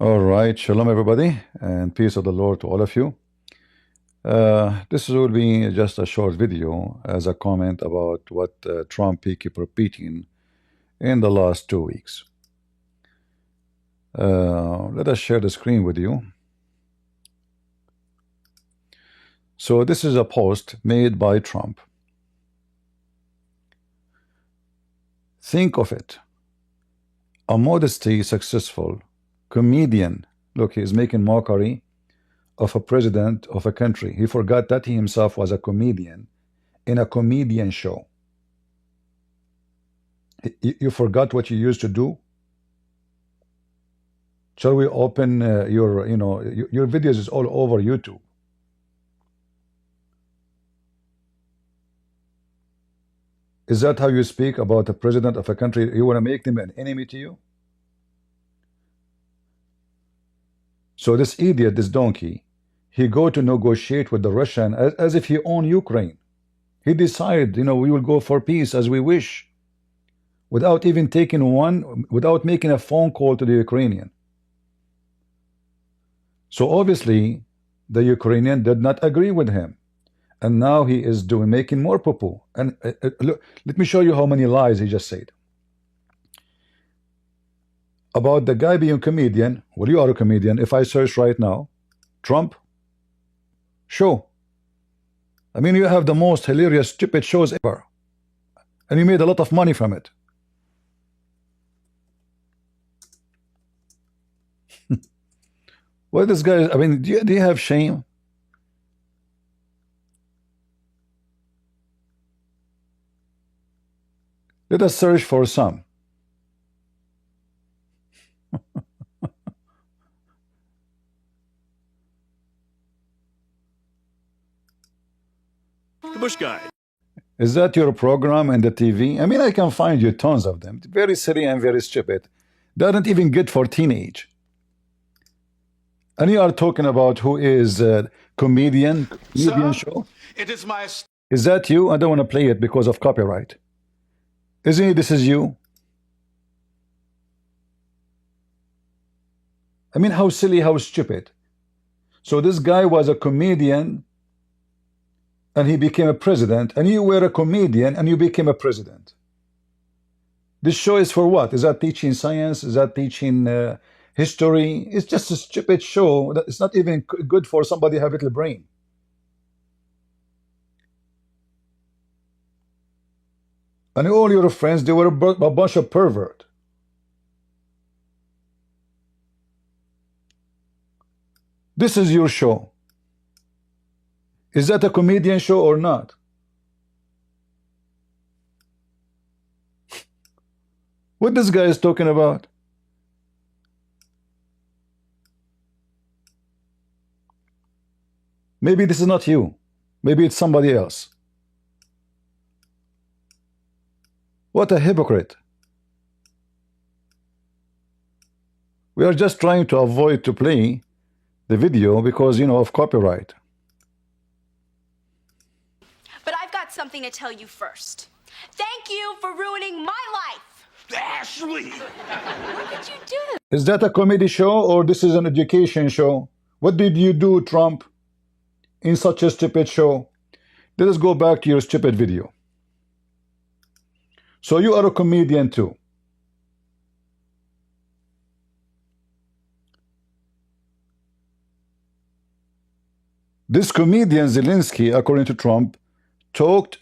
All right, shalom everybody, and peace of the Lord to all of you. This will be just a short video as a comment about what Trump he keep repeating in the last 2 weeks. Let us share the screen with you. So this is a post made by Trump. Think of it. A modesty successful comedian, look, he's making mockery of a president of a country. He forgot that he himself was a comedian in a comedian show. You forgot what you used to do? Shall we open your videos is all over YouTube. Is that how you speak about the president of a country? You want to make them an enemy to you? So this idiot, this donkey, he go to negotiate with the Russian as if he owned Ukraine. He decided, we will go for peace as we wish, without even without making a phone call to the Ukrainian. So obviously, the Ukrainian did not agree with him, and now he is making more poo-poo. And look, let me show you how many lies he just said about the guy being a comedian. Well, you are a comedian. If I search right now, Trump show, I mean, you have the most hilarious stupid shows ever, and you made a lot of money from it. What this guy, I mean, do you have shame? Let us search for some. The Bush guy. Is that your program in the TV? I mean, I can find you tons of them. Very silly and very stupid. Doesn't even good for teenage. And you are talking about who is a comedian show? It is my... Is that you? I don't want to play it because of copyright. Isn't it? This is you? I mean, how silly, how stupid. So this guy was a comedian and he became a president, and you were a comedian and you became a president. This show is for what? Is that teaching science? Is that teaching history? It's just a stupid show. It's not even good for somebody who have a little brain. And all your friends, they were a bunch of pervert. This is your show. Is that a comedian show or not? What this guy is talking about? Maybe this is not you. Maybe it's somebody else. What a hypocrite. We are just trying to avoid to play the video because, of copyright. But I've got something to tell you first. Thank you for ruining my life. Ashley! What did you do? Is that a comedy show or this is an education show? What did you do, Trump, in such a stupid show? Let us go back to your stupid video. So you are a comedian too. This comedian Zelensky, according to Trump, talked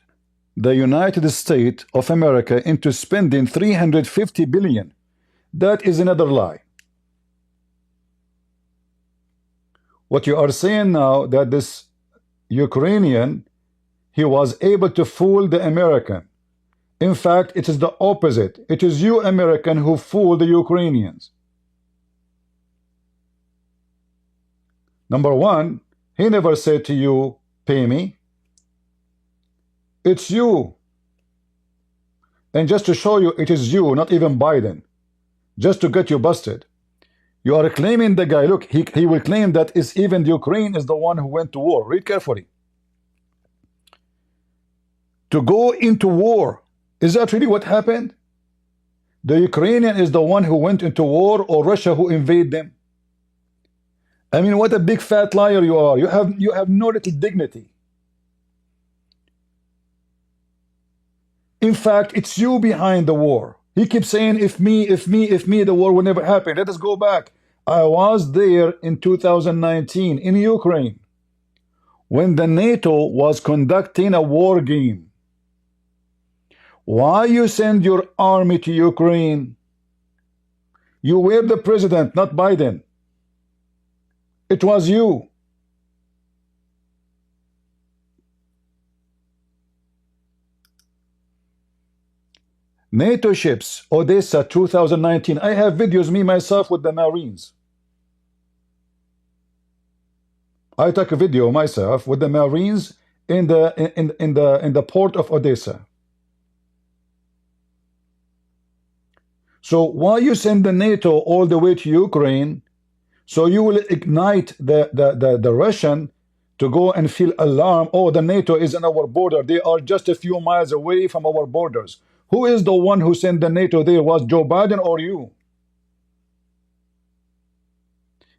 the United States of America into spending $350 billion. That is another lie. What you are saying now, that this Ukrainian, he was able to fool the American. In fact, it is the opposite. It is you, American, who fool the Ukrainians. Number one, he never said to you, pay me. It's you. And just to show you, it is you, not even Biden. Just to get you busted. You are claiming the guy, look, he will claim that it's even the Ukraine is the one who went to war. Read carefully. To go into war. Is that really what happened? The Ukrainian is the one who went into war, or Russia who invaded them? I mean, what a big fat liar you are. You have no little dignity. In fact, it's you behind the war. He keeps saying, if me, the war will never happen. Let us go back. I was there in 2019 in Ukraine when the NATO was conducting a war game. Why you send your army to Ukraine? You were the president, not Biden. It was you. NATO ships, Odessa 2019. I have videos, me myself, with the Marines. I took a video myself with the Marines in the port of Odessa. So why you send the NATO all the way to Ukraine? So you will ignite the Russian to go and feel alarm. Oh, the NATO is on our border. They are just a few miles away from our borders. Who is the one who sent the NATO there? Was Joe Biden or you?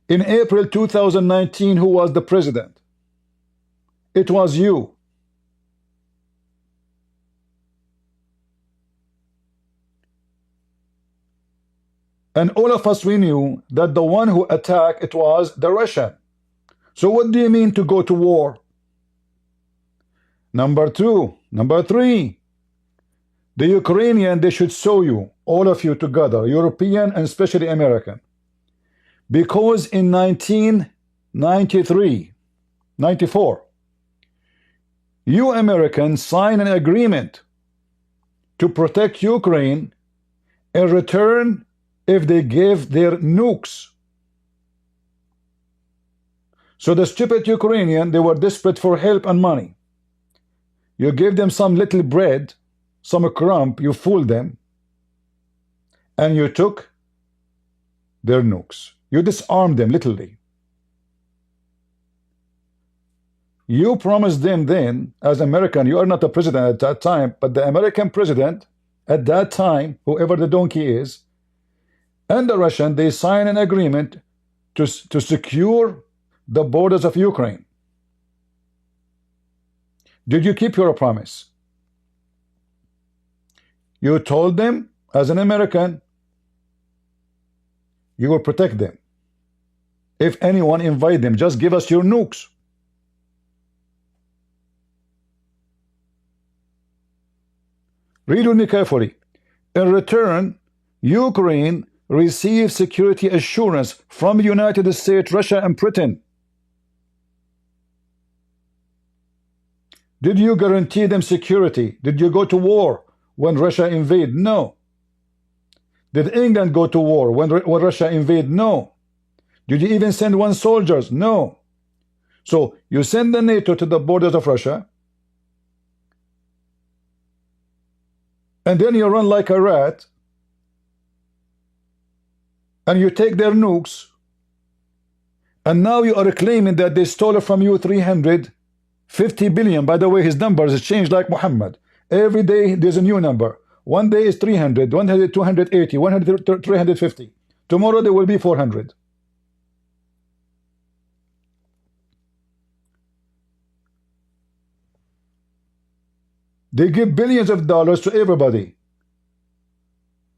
In April 2019, who was the president? It was you. And all of us, we knew that the one who attacked, it was the Russian. So what do you mean to go to war? Number two. Number three. The Ukrainian, they should sue you, all of you together, European and especially American. Because in 1993, 94, you Americans signed an agreement to protect Ukraine in return if they gave their nukes. So the stupid Ukrainian, they were desperate for help and money. You gave them some little bread, some crumb, you fooled them, and you took their nukes. You disarmed them, literally. You promised them then, as American, you are not the president at that time, but the American president at that time, whoever the donkey is, and the Russian, they sign an agreement to secure the borders of Ukraine. Did you keep your promise? You told them, as an American, you will protect them. If anyone invite them, just give us your nukes. Read with me carefully. In return, Ukraine received security assurance from the United States, Russia, and Britain. Did you guarantee them security? Did you go to war when Russia invaded? No. Did England go to war when Russia invaded? No. Did you even send one soldiers? No. So you send the NATO to the borders of Russia, and then you run like a rat, and you take their nukes, and now you are claiming that they stole from you 350 billion. By the way, his numbers has changed like Mohammed. Every day there's a new number. One day is 300, 100, 280, 100, 350. Tomorrow there will be 400. They give billions of dollars to everybody.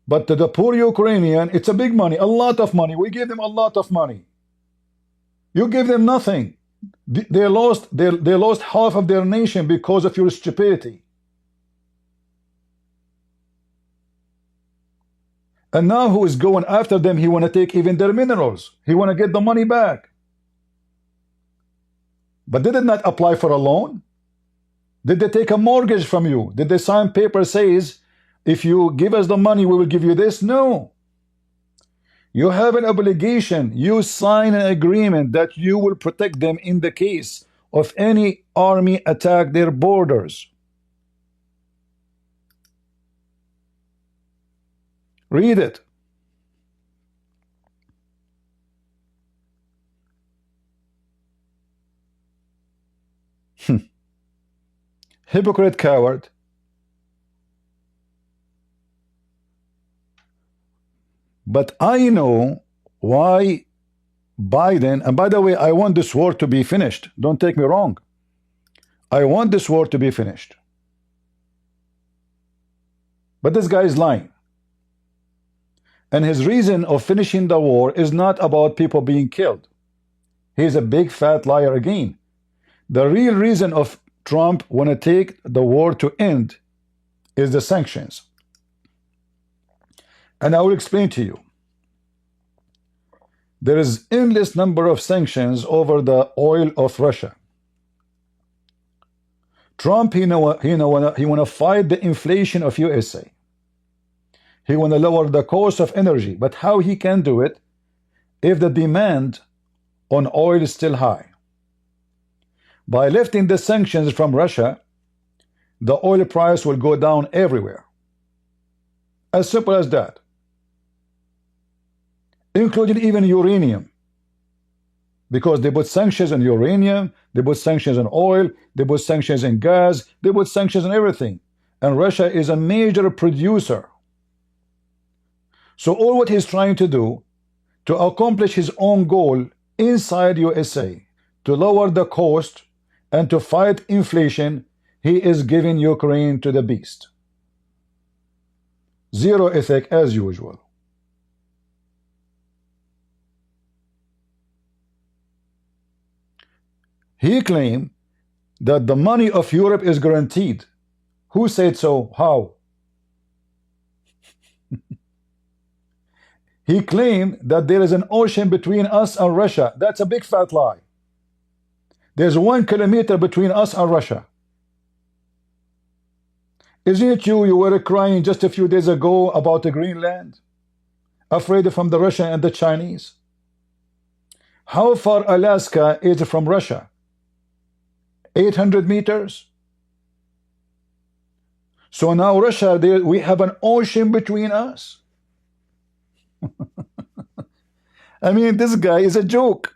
But to the poor Ukrainian, it's a big money, a lot of money. We give them a lot of money. You give them nothing. They lost half of their nation because of your stupidity. And now who is going after them? He want to take even their minerals. He want to get the money back. But they did not apply for a loan. Did they take a mortgage from you? Did they sign paper says, if you give us the money, we will give you this? No. You have an obligation. You sign an agreement that you will protect them in the case of any army attack their borders. Read it. Hypocrite, coward. But I know why Biden, and by the way, I want this war to be finished. Don't take me wrong. I want this war to be finished. But this guy is lying. And his reason of finishing the war is not about people being killed. He's a big fat liar again. The real reason of Trump want to take the war to end is the sanctions. And I will explain to you. There is endless number of sanctions over the oil of Russia. Trump, he want to fight the inflation of USA. He want to lower the cost of energy. But how he can do it if the demand on oil is still high? By lifting the sanctions from Russia, the oil price will go down everywhere. As simple as that. Including even uranium. Because they put sanctions on uranium, they put sanctions on oil, they put sanctions on gas, they put sanctions on everything. And Russia is a major producer. So all what he's trying to do to accomplish his own goal inside USA, to lower the cost and to fight inflation, he is giving Ukraine to the beast. Zero ethic as usual. He claimed that the money of Europe is guaranteed. Who said so? How? He claimed that there is an ocean between us and Russia. That's a big fat lie. There's 1 kilometer between us and Russia. Isn't it you were crying just a few days ago about the Greenland? Afraid from the Russian and the Chinese? How far Alaska is from Russia? 800 meters? So now Russia, we have an ocean between us. I mean, this guy is a joke.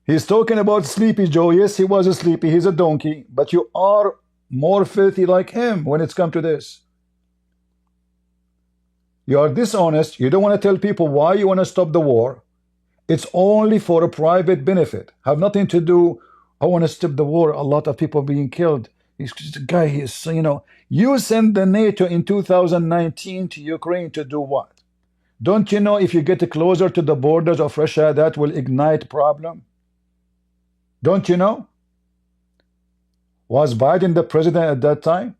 He's talking about Sleepy Joe. Yes, he was a sleepy. He's a donkey. But you are more filthy like him when it's come to this. You are dishonest. You don't want to tell people why you want to stop the war. It's only for a private benefit. Have nothing to do, I want to stop the war. A lot of people being killed. He's just a guy, he's, you know. You sent the NATO in 2019 to Ukraine to do what? Don't you know if you get closer to the borders of Russia, that will ignite problem? Don't you know? Was Biden the president at that time?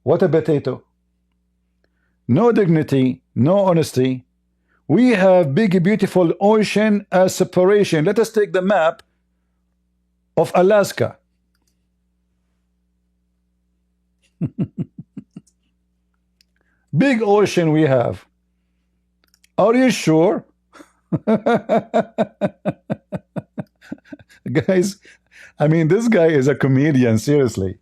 What a potato. No dignity, no honesty. We have big, beautiful ocean as separation. Let us take the map of Alaska. Big ocean we have. Are you sure? Guys, I mean, this guy is a comedian, seriously.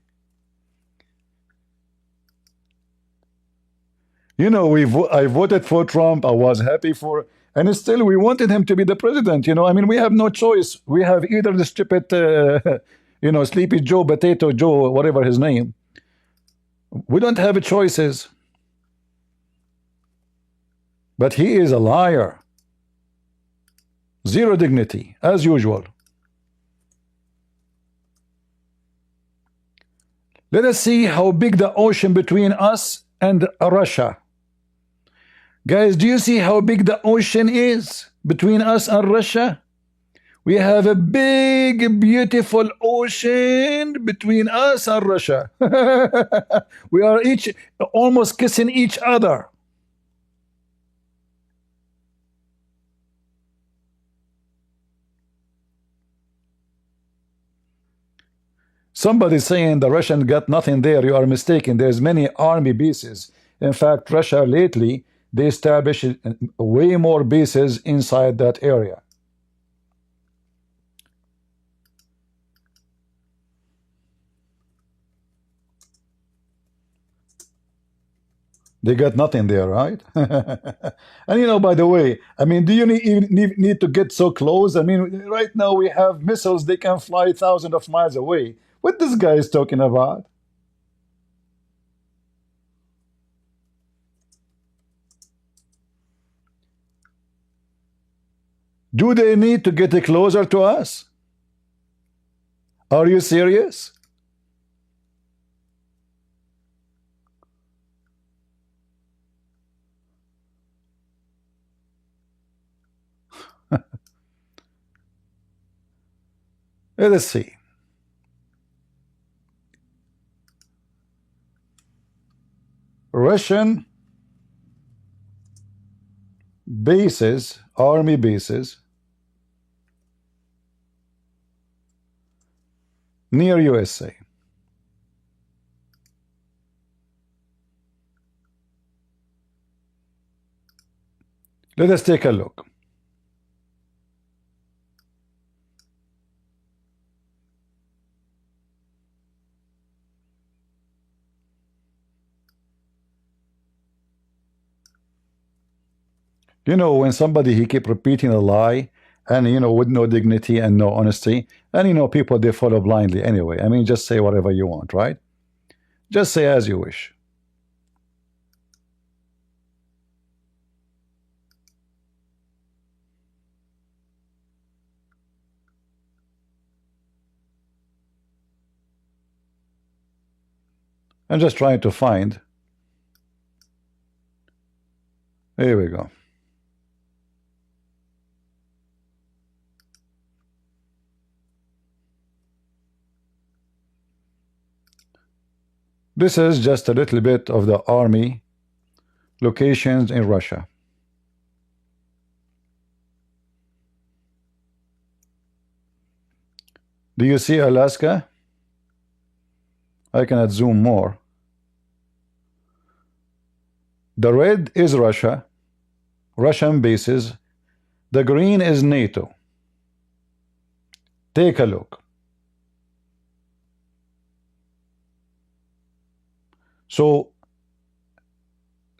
You know, I voted for Trump. I was happy for, and still we wanted him to be the president. You know, I mean, we have no choice. We have either the stupid, you know, Sleepy Joe, Potato Joe, whatever his name. We don't have choices. But he is a liar. Zero dignity, as usual. Let us see how big the ocean between us and Russia. Guys, do you see how big the ocean is between us and Russia? We have a big, beautiful ocean between us and Russia. We are each almost kissing each other. Somebody saying the Russian got nothing there. You are mistaken. There's many army bases. In fact, Russia lately, they established way more bases inside that area. They got nothing there, right? And you know, by the way, I mean, do you need to get so close? I mean, right now we have missiles, they can fly thousands of miles away. What this guy is talking about? Do they need to get closer to us? Are you serious? Let's see. Russian bases, army bases near USA. Let us take a look. You know, when somebody he keep repeating a lie, and you know, with no dignity and no honesty, and you know, people they follow blindly anyway. I mean, just say whatever you want, right? Just say as you wish. I'm just trying to find. Here we go. This is just a little bit of the army locations in Russia. Do you see Alaska? I cannot zoom more. The red is Russia, Russian bases. The green is NATO. Take a look. So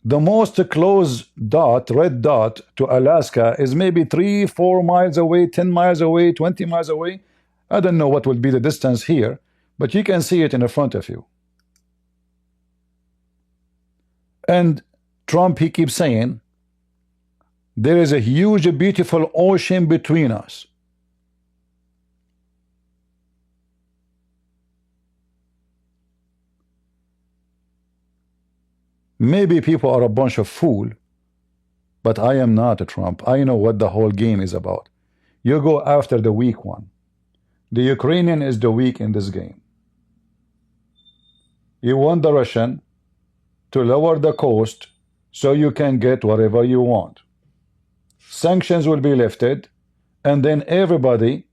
the most close dot, red dot to Alaska is maybe 3-4 miles away, 10 miles away, 20 miles away. I don't know what will be the distance here, but you can see it in front of you. And Trump, he keeps saying there is a huge beautiful ocean between us. Maybe people are a bunch of fools, but I am not a Trump. I know what the whole game is about. You go after the weak one. The Ukrainian is the weak in this game. You want the Russian to lower the cost so you can get whatever you want. Sanctions will be lifted, and then everybody,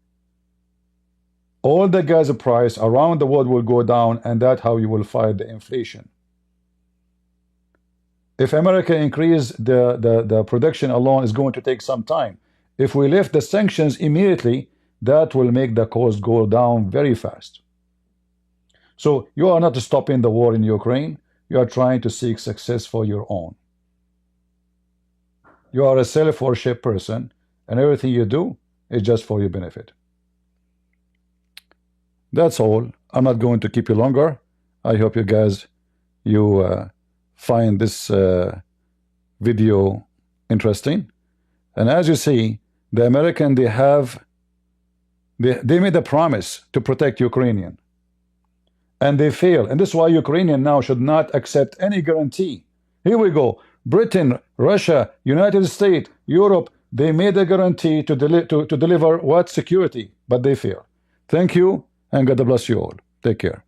all the gas price around the world will go down, and that's how you will fight the inflation. If America increase the production alone is going to take some time. If we lift the sanctions immediately, that will make the cost go down very fast. So you are not stopping the war in Ukraine. You are trying to seek success for your own. You are a self-worship person, and everything you do is just for your benefit. That's all. I'm not going to keep you longer. I hope you guys find this video interesting. And as you see, the American, they made a promise to protect Ukrainian, and they fail. And this is why Ukrainian now should not accept any guarantee. Here we go. Britain, Russia, United States, Europe, they made a guarantee to deliver what? Security, but they fail. Thank you, and God bless you all. Take care.